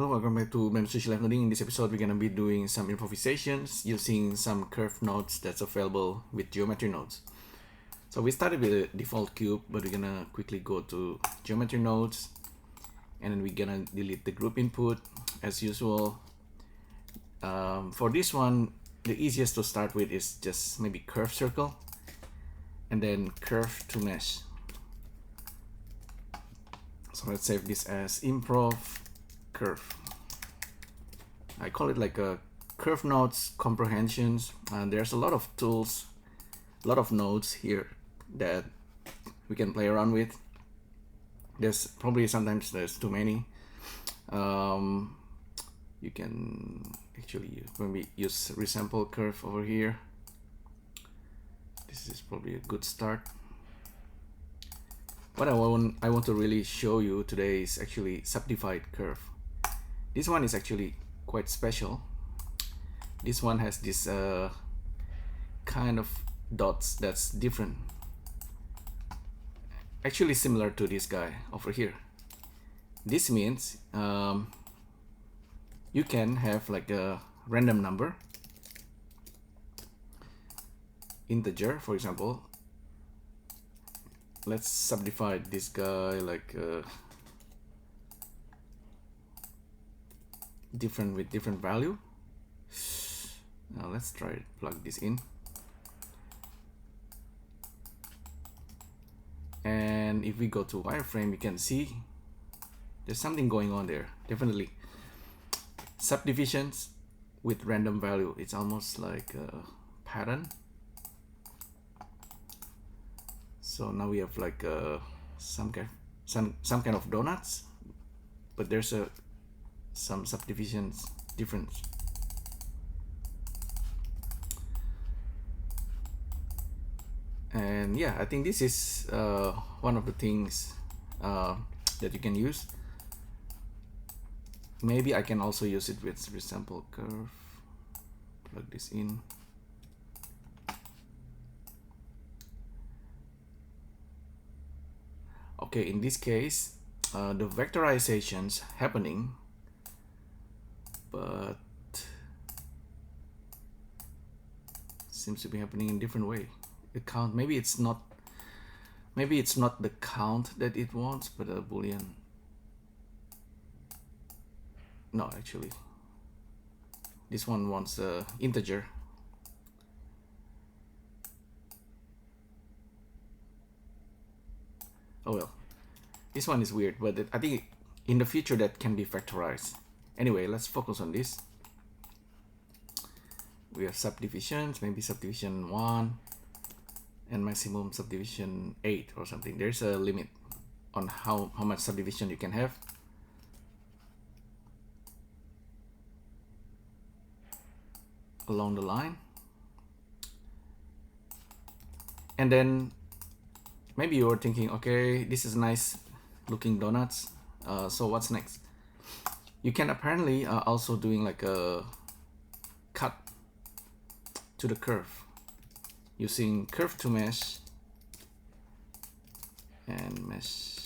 Hello, welcome back to Improvisation LIVENODING. In this episode, we're going to be doing some improvisations using some curve nodes that's available with geometry nodes. So we started with a default cube, but we're going to quickly go to geometry nodes, and then we're going to delete the group input as usual. For this one, the easiest to start with is just maybe curve circle and then curve to mesh. So let's save this as improv curve. I call it like a curve nodes comprehensions, and there's a lot of tools, a lot of nodes here that we can play around with. There's probably sometimes there's too many. You can actually maybe use resample curve over here. This is probably a good start. What I want to really show you today is actually subdivided curve. This one is actually quite special. This one has this kind of dots that's different. Actually similar to this guy over here. This means you can have like a random number, integer, for example. Let's subdivide this guy like different with different value. Now let's try to plug this in, and if we go to wireframe, you can see there's something going on there. Definitely subdivisions with random value. It's almost like a pattern. So now we have like some kind of donuts, but there's some subdivisions difference. And yeah, I think this is one of the things that you can use. Maybe I can also use it with resample curve. Plug this in. Okay, in this case, the vectorization's happening, but seems to be happening in different way. The count, maybe it's not the count that it wants, but a boolean. No, actually, this one wants a integer. Oh well, this one is weird, but I think in the future that can be factorized. Anyway, let's focus on this. We have subdivisions, maybe subdivision 1 and maximum subdivision 8 or something. There's a limit on how much subdivision you can have. Along the line. And then maybe you are thinking, okay, this is nice looking donuts. So what's next? You can apparently also doing like a cut to the curve using curve to mesh and mesh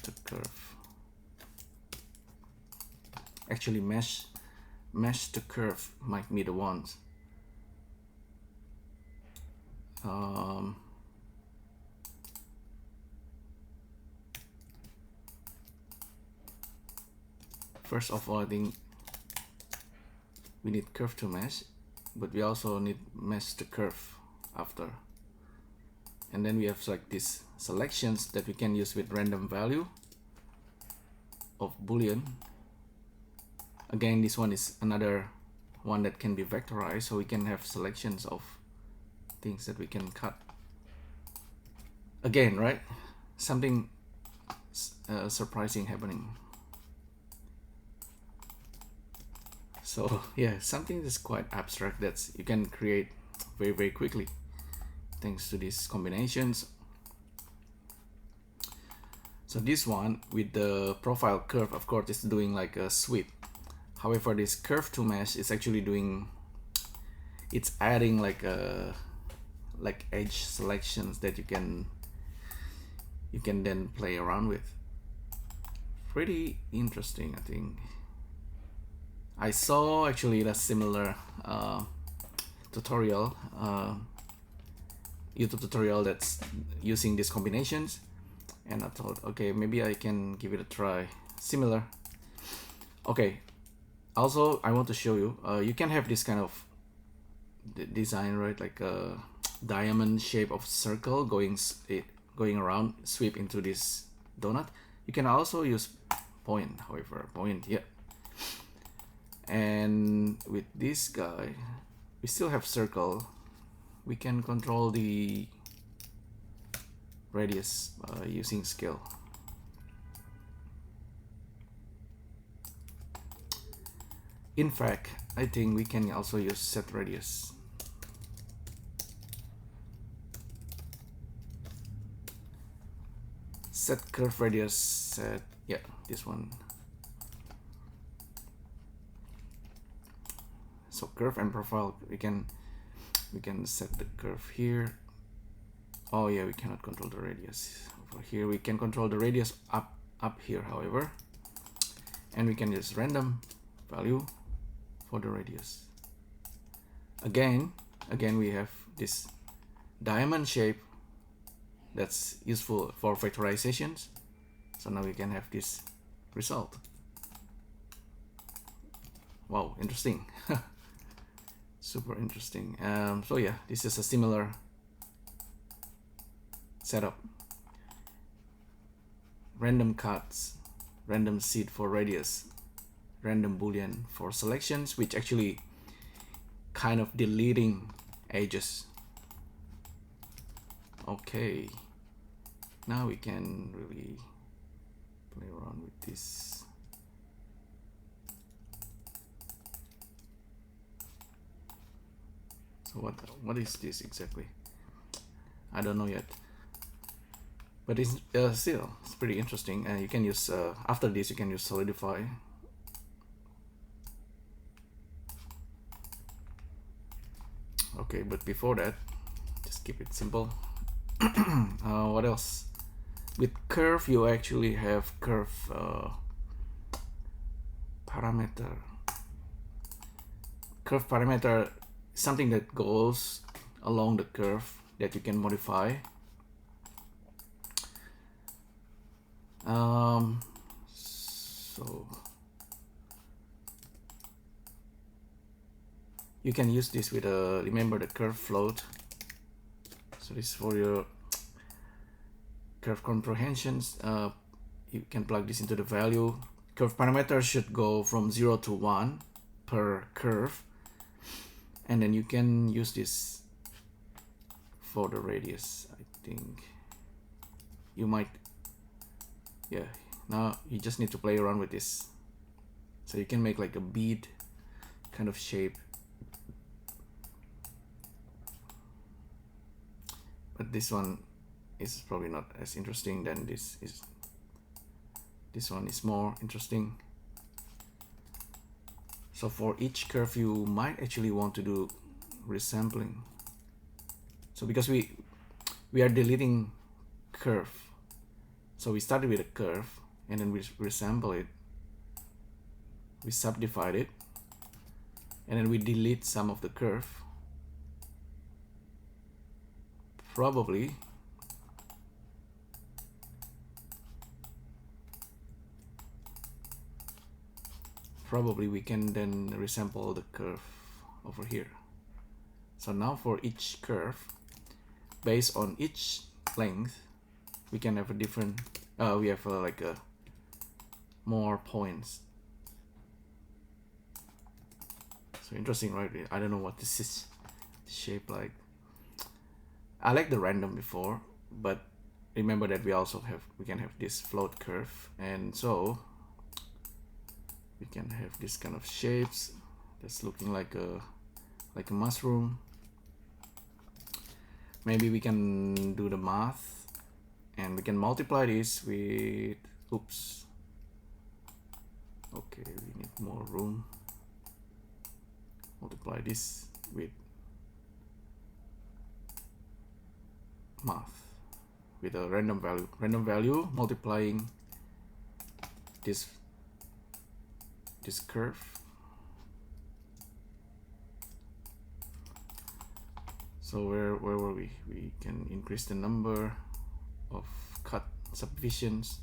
to curve. Actually, mesh to curve might be the ones. First of all, I think we need curve to mesh, but we also need mesh to curve after. And then we have like these selections that we can use with random value of boolean. Again, this one is another one that can be vectorized, so we can have selections of things that we can cut. Again, right? Something surprising happening. So yeah, something that's quite abstract that you can create very quickly thanks to these combinations. So this one with the profile curve, of course, is doing like a sweep. However, this curve to mesh is actually doing, it's adding like edge selections that you can then play around with. Pretty interesting, I think. I saw actually a similar tutorial, YouTube tutorial that's using these combinations, and I thought, okay, maybe I can give it a try. Similar. Okay. Also, I want to show you. You can have this kind of design, right? Like a diamond shape of circle going around, sweep into this donut. You can also use point, however, point here. And with this guy, we still have circle. We can control the radius using scale. In fact, I think we can also use set radius. Set curve radius, set, yeah, this one. So curve and profile, we can set the curve here. Oh yeah, we cannot control the radius. Over here we can control the radius up here, however. And we can use random value for the radius. Again we have this diamond shape that's useful for factorizations. So now we can have this result. Wow, interesting. Super interesting. So yeah, this is a similar setup. Random cuts, random seed for radius, random boolean for selections, which actually kind of deleting edges. Okay, now we can really play around with this. So what is this exactly? I don't know yet, but it's still it's pretty interesting. And you can use after this you can use solidify. Okay, but before that, just keep it simple. What else? With curve, you actually have curve parameter. Curve parameter, something that goes along the curve that you can modify. So you can use this with remember the curve float. So this is for your curve comprehensions. You can plug this into the value. Curve parameter should go from 0 to 1 per curve, and then you can use this for the radius. I think you might, yeah, now you just need to play around with this. So you can make like a bead kind of shape. But this one is probably not as interesting than this is. This one is more interesting. So for each curve you might actually want to do resampling. So because we are deleting curve, so we started with a curve and then we resample it, we subdivide it, and then we delete some of the curve. Probably we can then resample the curve over here. So now for each curve, based on each length, we can have a different we have like a more points. So interesting, right? I don't know what this is shape like. I like the random before, but remember that we can have this float curve, and so we can have this kind of shapes that's looking like a mushroom. Maybe we can do the math, and we can multiply this with, oops, okay, we need more room. Multiply this with math with a random value multiplying this curve. So where were we? We can increase the number of cut subdivisions.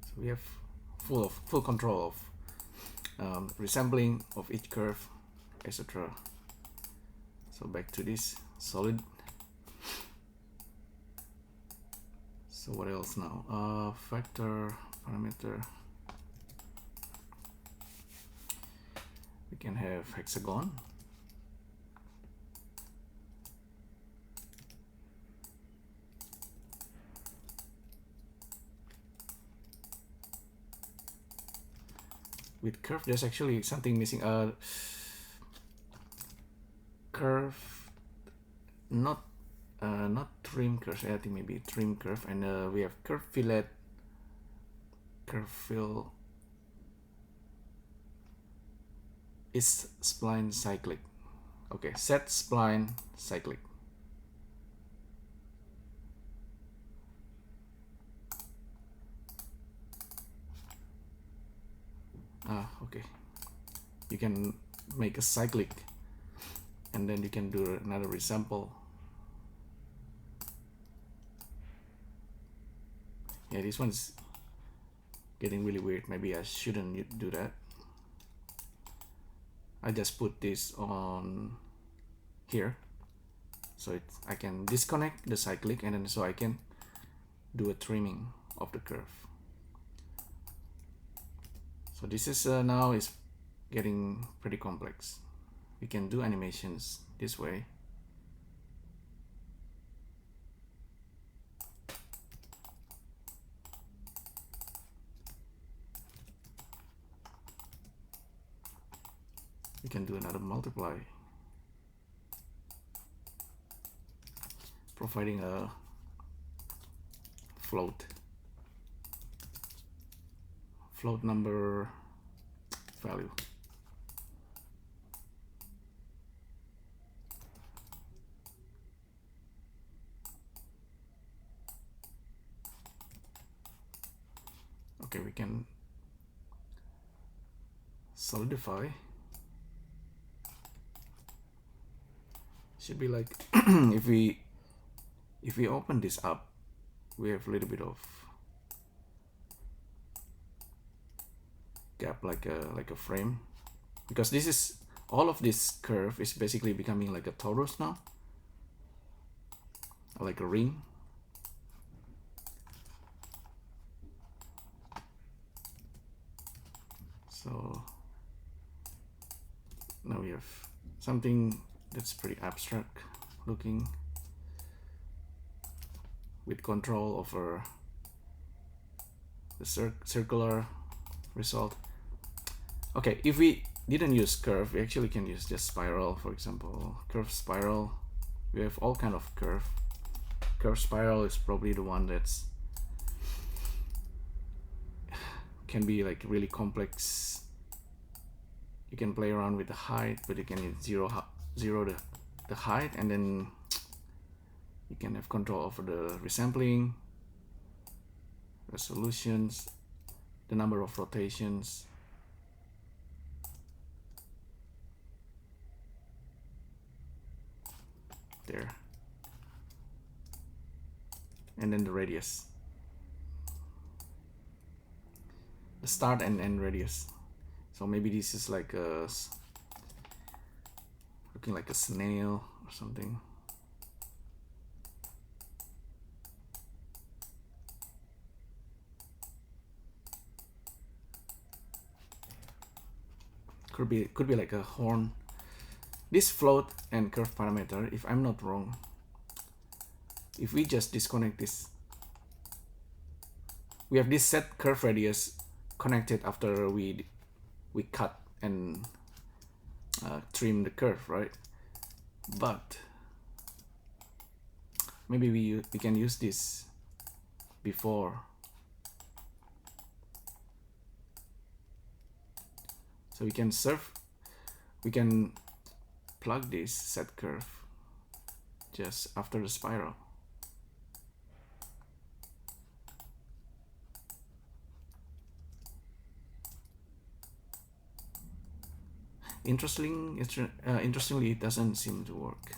So we have full control of resampling of each curve, etc. So back to this solid. So what else now? Factor parameter. We can have hexagon. With curve, there's actually something missing. Curve, not trim curve. I think maybe trim curve, and we have curve fillet, curve fill. Is spline cyclic. Okay, set spline cyclic. Okay. You can make a cyclic, and then you can do another resample. Yeah, this one's getting really weird. Maybe I shouldn't do that. I just put this on here, so I can disconnect the cyclic, and then so I can do a trimming of the curve. So this is now is getting pretty complex. We can do animations this way. We can do another multiply, providing a float number value. Okay, we can solidify. Should be like if we open this up, we have a little bit of gap, like a frame, because this is all of this curve is basically becoming like a torus now, like a ring. So now we have something that's pretty abstract looking, with control over the circular result. Okay, if we didn't use curve, we actually can use just spiral, for example. Curve spiral. We have all kind of curve. Curve spiral is probably the one that's can be like really complex. You can play around with the height, but you can zero the height, and then you can have control over the resampling, resolutions, the number of rotations. There. And then the radius. The start and end radius. So maybe this is like a looking like a snail or something. Could be like a horn. This float and curve parameter, if I'm not wrong, if we just disconnect this, we have this set curve radius connected after we cut and trim the curve, right? But maybe we can use this before. So we can plug this set curve just after the spiral. Interestingly, it doesn't seem to work.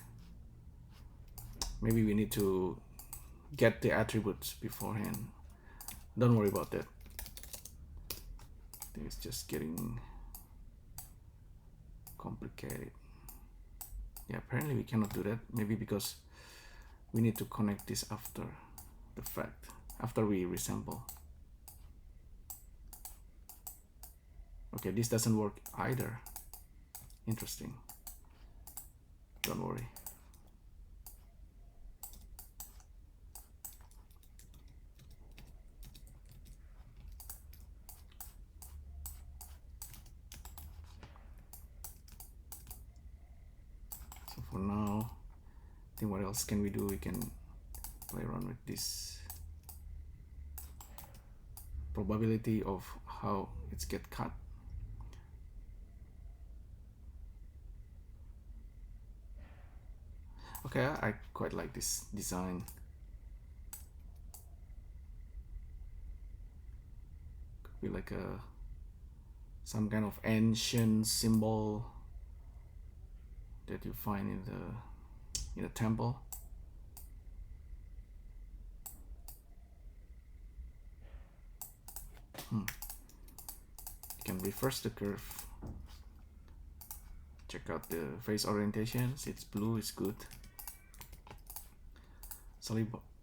Maybe we need to get the attributes beforehand. Don't worry about that. I think it's just getting complicated. Yeah, apparently we cannot do that. Maybe because we need to connect this after the fact, after we resample. Okay, this doesn't work either. Interesting. Don't worry. So for now, I think what else can we do? We can play around with this probability of how it's get cut. Okay, I quite like this design. Could be like some kind of ancient symbol that you find in a temple. You can reverse the curve. Check out the face orientations. It's blue, it's good. So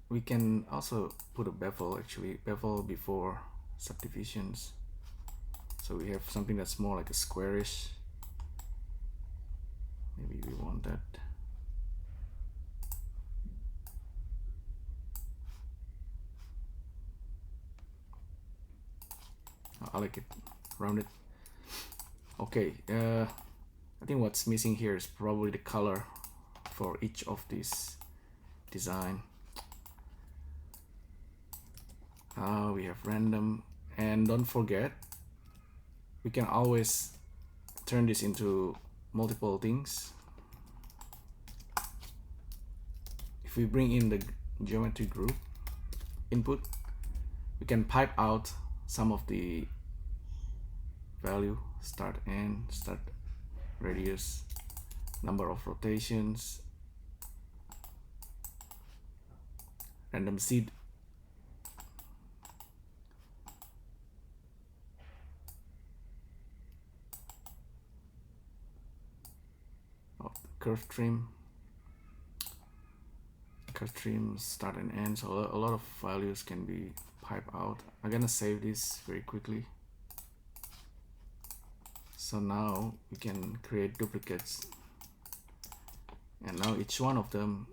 we can also put a bevel, actually, bevel before subdivisions. So we have something that's more like a squarish. Maybe we want that. I like it rounded. Okay, I think what's missing here is probably the color for each of these design. We have random, and don't forget, we can always turn this into multiple things. If we bring in the geometry group input, we can pipe out some of the value, start end, start radius, number of rotations, random seed, curve trim, start and end. So a lot of values can be piped out. I'm gonna save this very quickly. So now we can create duplicates, and now each one of them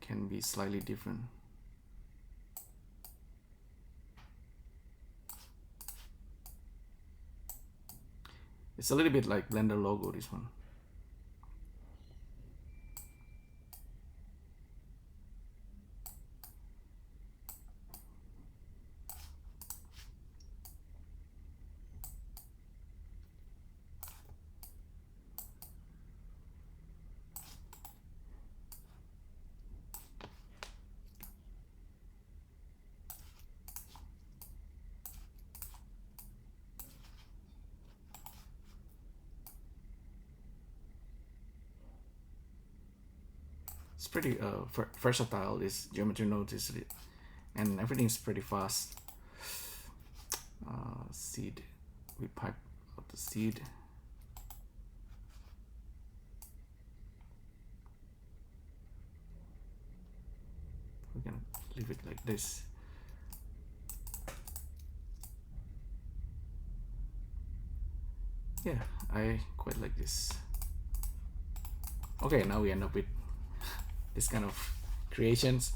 can be slightly different. It's a little bit like Blender logo, this one. It's pretty versatile, this geometry nodes, and everything is pretty fast. Seed, we pipe out the seed. We're gonna leave it like this. Yeah, I quite like this. Okay, now we end up with this kind of creations.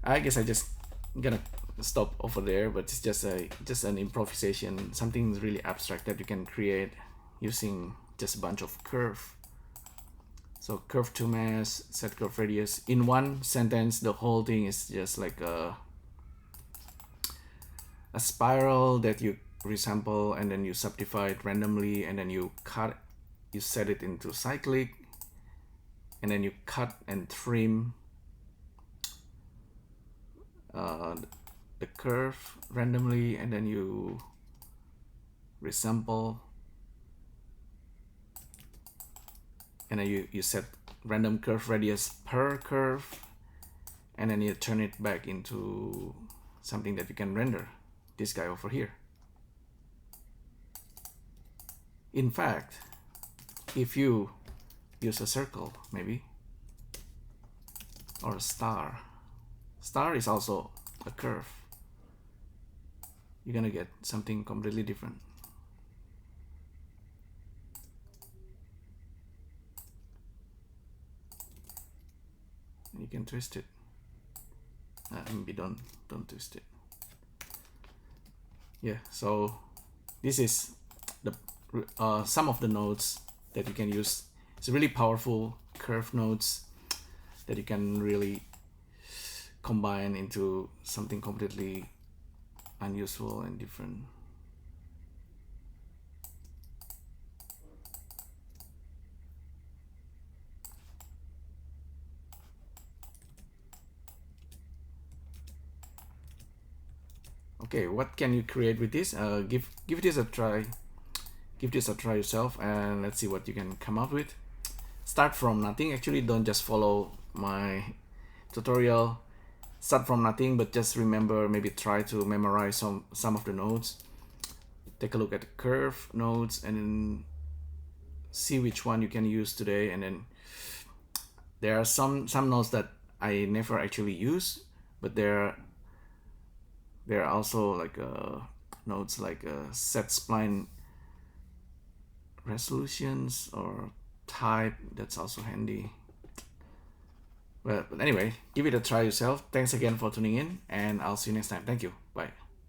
I guess I just gonna stop over there, but it's just an improvisation, something really abstract that you can create using just a bunch of curve. So curve to mass, set curve radius. In one sentence, the whole thing is just like a spiral that you resample, and then you subdivide randomly, and then you cut, you set it into cyclic, and then you cut and trim the curve randomly, and then you resample, and then you set random curve radius per curve, and then you turn it back into something that you can render, this guy over here. In fact, if you use a circle maybe, or a star is also a curve, you're gonna get something completely different. You can twist it. Maybe don't twist it. Yeah, so this is the some of the nodes that you can use. It's really powerful curve nodes that you can really combine into something completely unusual and different. Okay, what can you create with this? Give this a try. Give this a try yourself, and let's see what you can come up with. Start from nothing. Actually, don't just follow my tutorial. Start from nothing, but just remember, maybe try to memorize some of the nodes. Take a look at the curve nodes and then see which one you can use today. And then there are some nodes that I never actually use, but there are also like nodes like set spline resolutions or type. That's also handy. Well, but anyway, give it a try yourself. Thanks again for tuning in, and I'll see you next time. Thank you. Bye.